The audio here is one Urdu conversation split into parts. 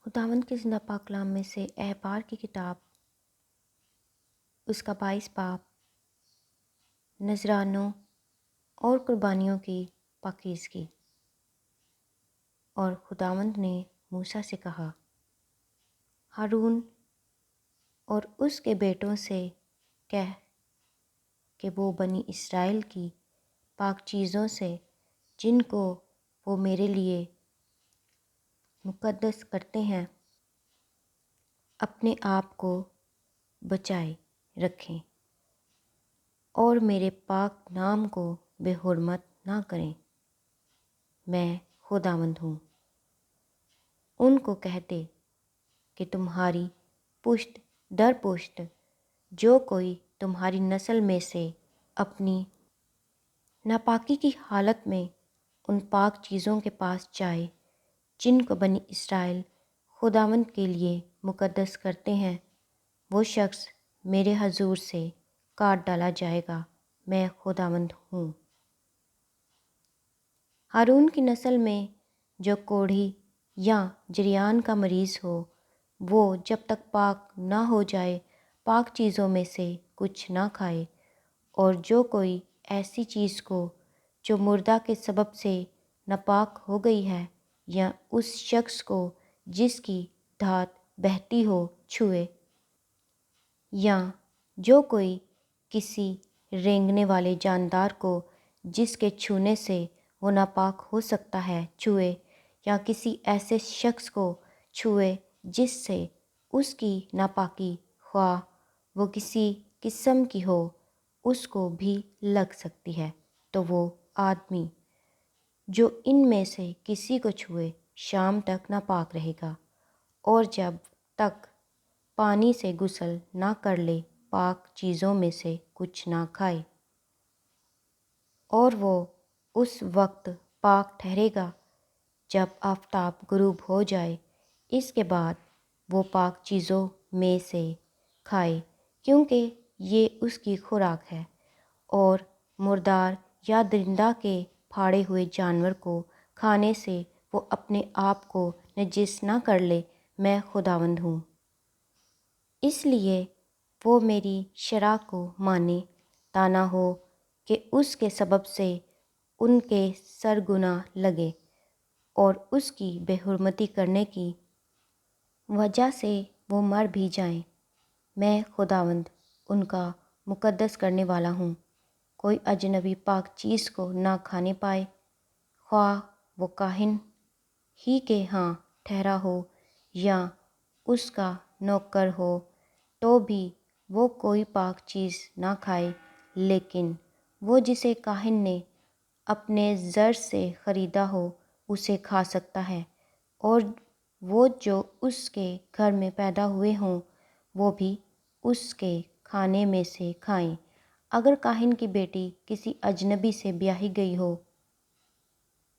خداوند کے زندہ پاک کلام میں سے احبار کی کتاب اس کا 22 باب نذرانوں اور قربانیوں کی پاکیزگی۔ اور خداوند نے موسیٰ سے کہا، ہارون اور اس کے بیٹوں سے کہہ کہ وہ بنی اسرائیل کی پاک چیزوں سے جن کو وہ میرے لیے مقدس کرتے ہیں اپنے آپ کو بچائے رکھیں اور میرے پاک نام کو بے حرمت نہ کریں۔ میں خداوند ہوں۔ ان کو کہہ دے کہ تمہاری پشت در پشت جو کوئی تمہاری نسل میں سے اپنی ناپاکی کی حالت میں ان پاک چیزوں کے پاس جائے جن کو بنی اسرائیل خداوند کے لیے مقدس کرتے ہیں، وہ شخص میرے حضور سے کاٹ ڈالا جائے گا۔ میں خداوند ہوں۔ ہارون کی نسل میں جو کوڑھی یا جریان کا مریض ہو، وہ جب تک پاک نہ ہو جائے پاک چیزوں میں سے کچھ نہ کھائے، اور جو کوئی ایسی چیز کو جو مردہ کے سبب سے ناپاک ہو گئی ہے یا اس شخص کو جس کی دھات بہتی ہو چھوئے، یا جو کوئی کسی رینگنے والے جاندار کو جس کے چھونے سے وہ ناپاک ہو سکتا ہے چھوئے، یا کسی ایسے شخص کو چھوئے جس سے اس کی ناپاکی خواہ وہ کسی قسم کی ہو اس کو بھی لگ سکتی ہے، تو وہ آدمی جو ان میں سے کسی کو چھوئے شام تک ناپاک رہے گا، اور جب تک پانی سے غسل نہ کر لے پاک چیزوں میں سے کچھ نہ کھائے، اور وہ اس وقت پاک ٹھہرے گا جب آفتاب غروب ہو جائے۔ اس کے بعد وہ پاک چیزوں میں سے کھائے، کیونکہ یہ اس کی خوراک ہے، اور مردار یا درندہ کے پھاڑے ہوئے جانور کو کھانے سے وہ اپنے آپ کو نجس نہ کر لے۔ میں خداوند ہوں۔ اس لیے وہ میری شرع کو مانے، تا نہ ہو کہ اس کے سبب سے ان کے سر گناہ لگے اور اس کی بے حرمتی کرنے کی وجہ سے وہ مر بھی جائیں۔ میں خداوند ان کا مقدس کرنے والا ہوں۔ کوئی اجنبی پاک چیز کو نہ کھانے پائے، خواہ وہ کاہن ہی کے ہاں ٹھہرا ہو یا اس کا نوکر ہو، تو بھی وہ کوئی پاک چیز نہ کھائے، لیکن وہ جسے کاہن نے اپنے زر سے خریدا ہو اسے کھا سکتا ہے، اور وہ جو اس کے گھر میں پیدا ہوئے ہوں وہ بھی اس کے کھانے میں سے کھائیں۔ اگر کاہن کی بیٹی کسی اجنبی سے بیاہی گئی ہو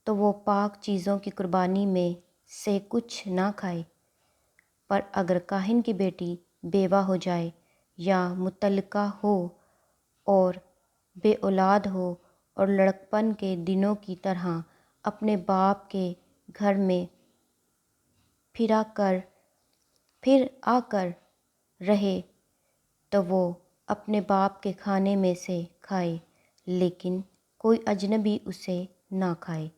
تو وہ پاک چیزوں کی قربانی میں سے کچھ نہ کھائے، پر اگر کاہن کی بیٹی بیوہ ہو جائے یا مطلقہ ہو اور بے اولاد ہو اور لڑکپن کے دنوں کی طرح اپنے باپ کے گھر میں پھر آ کر رہے، تو وہ اپنے باپ کے کھانے میں سے کھائے، لیکن کوئی اجنبی اسے نہ کھائے۔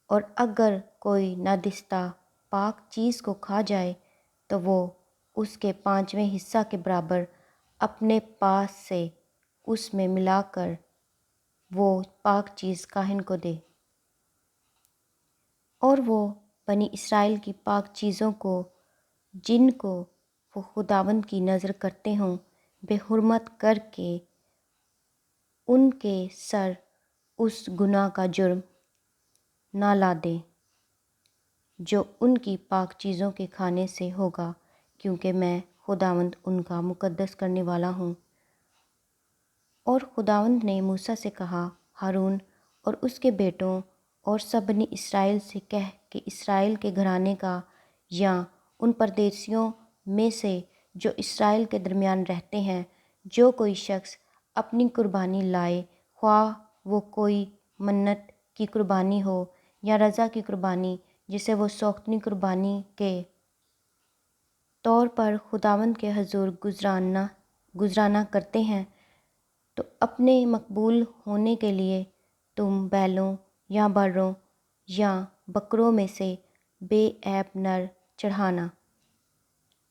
اور اگر کوئی نادستہ پاک چیز کو کھا جائے تو وہ اس کے 5ویں حصہ کے برابر اپنے پاس سے اس میں ملا کر وہ پاک چیز کاہن کو دے، اور وہ بنی اسرائیل کی پاک چیزوں کو جن کو وہ خداوند کی نذر کرتے ہوں بے حرمت کر کے ان کے سر اس گناہ کا جرم نہ لا دیں جو ان کی پاک چیزوں کے کھانے سے ہوگا، کیونکہ میں خداوند ان کا مقدس کرنے والا ہوں۔ اور خداوند نے موسیٰ سے کہا، ہارون اور اس کے بیٹوں اور سب بنی اسرائیل سے کہہ کہ اسرائیل کے گھرانے کا یا ان پردیسیوں میں سے جو اسرائیل کے درمیان رہتے ہیں، جو کوئی شخص اپنی قربانی لائے، خواہ وہ کوئی منت کی قربانی ہو یا رضا کی قربانی جسے وہ سوختنی قربانی کے طور پر خداوند کے حضور گزرانا کرتے ہیں، تو اپنے مقبول ہونے کے لیے تم بیلوں یا بروں یا بکروں میں سے بے عیب نر چڑھانا،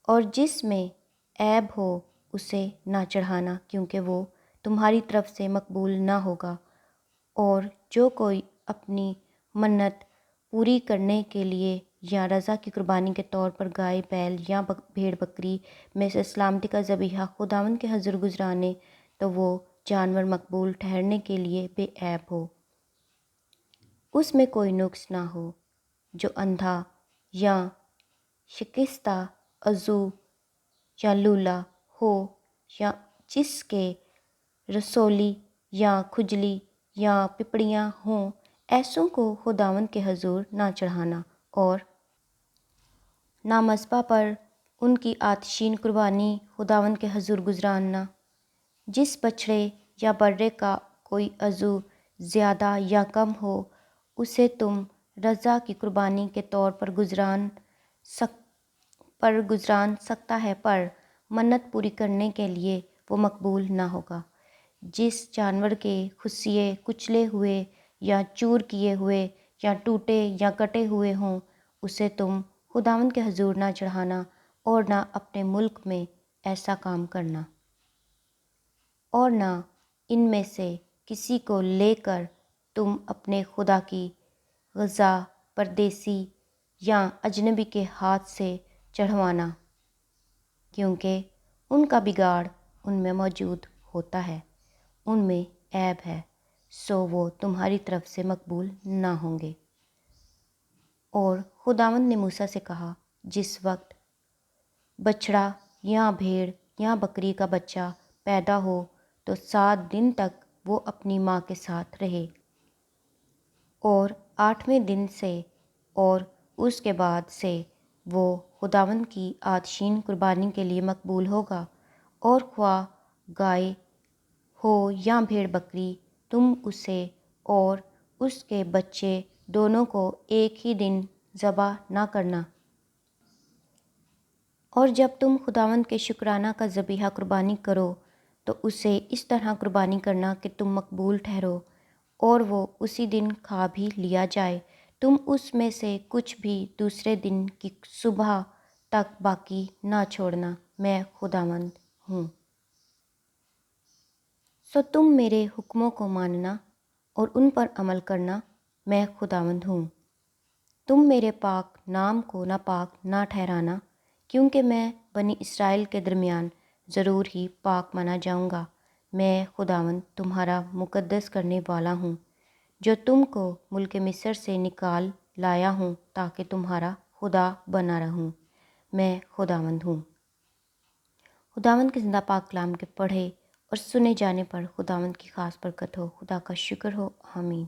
اور جس میں عیب ہو اسے نہ چڑھانا، کیونکہ وہ تمہاری طرف سے مقبول نہ ہوگا۔ اور جو کوئی اپنی منت پوری کرنے کے لیے یا رضا کی قربانی کے طور پر گائے، بیل یا بھیڑ بکری میں سے سلامتی کا ذبیحہ خداوند کے حضور گزرانے، تو وہ جانور مقبول ٹھہرنے کے لیے بے عیب ہو، اس میں کوئی نقص نہ ہو۔ جو اندھا یا شکستہ عضو یا لولا ہو، یا جس کے رسولی یا کھجلی یا پپڑیاں ہوں، ایسوں کو خداوند کے حضور نہ چڑھانا، اور نہ مذبح پر ان کی آتشین قربانی خداوند کے حضور گزرانا۔ جس بچھڑے یا برے کا کوئی عضو زیادہ یا کم ہو، اسے تم رضا کی قربانی کے طور پر گزران سکتا ہے، پر منت پوری کرنے کے لیے وہ مقبول نہ ہوگا۔ جس جانور کے خصیے کچلے ہوئے یا چور کیے ہوئے یا ٹوٹے یا کٹے ہوئے ہوں، اسے تم خداوند کے حضور نہ چڑھانا، اور نہ اپنے ملک میں ایسا کام کرنا، اور نہ ان میں سے کسی کو لے کر تم اپنے خدا کی غذا پردیسی یا اجنبی کے ہاتھ سے چڑھوانا، کیونکہ ان کا بگاڑ ان میں موجود ہوتا ہے، ان میں عیب ہے، سو وہ تمہاری طرف سے مقبول نہ ہوں گے۔ اور خداوند نے موسیٰ سے کہا، جس وقت بچھڑا یا بھیڑ یا بکری کا بچہ پیدا ہو تو 7 دن تک وہ اپنی ماں کے ساتھ رہے، اور 8ویں دن سے اور اس کے بعد سے وہ خداوند کی آتشین قربانی کے لیے مقبول ہوگا۔ اور خواہ گائے ہو یا بھیڑ بکری، تم اسے اور اس کے بچے دونوں کو ایک ہی دن ذبح نہ کرنا۔ اور جب تم خداوند کے شکرانہ کا ذبیحہ قربانی کرو تو اسے اس طرح قربانی کرنا کہ تم مقبول ٹھہرو، اور وہ اسی دن کھا بھی لیا جائے۔ تم اس میں سے کچھ بھی دوسرے دن کی صبح تک باقی نہ چھوڑنا، میں خداوند ہوں۔ سو تم میرے حکموں کو ماننا اور ان پر عمل کرنا، میں خداوند ہوں۔ تم میرے پاک نام کو ناپاک نہ ٹھہرانا، کیونکہ میں بنی اسرائیل کے درمیان ضرور ہی پاک مانا جاؤں گا۔ میں خداوند تمہارا مقدس کرنے والا ہوں، جو تم کو ملک مصر سے نکال لایا ہوں، تاکہ تمہارا خدا بنا رہوں۔ میں خداوند ہوں۔ خداوند کے زندہ پاک کلام کے پڑھے اور سنے جانے پر خداوند کی خاص برکت ہو۔ خدا کا شکر ہو، آمین۔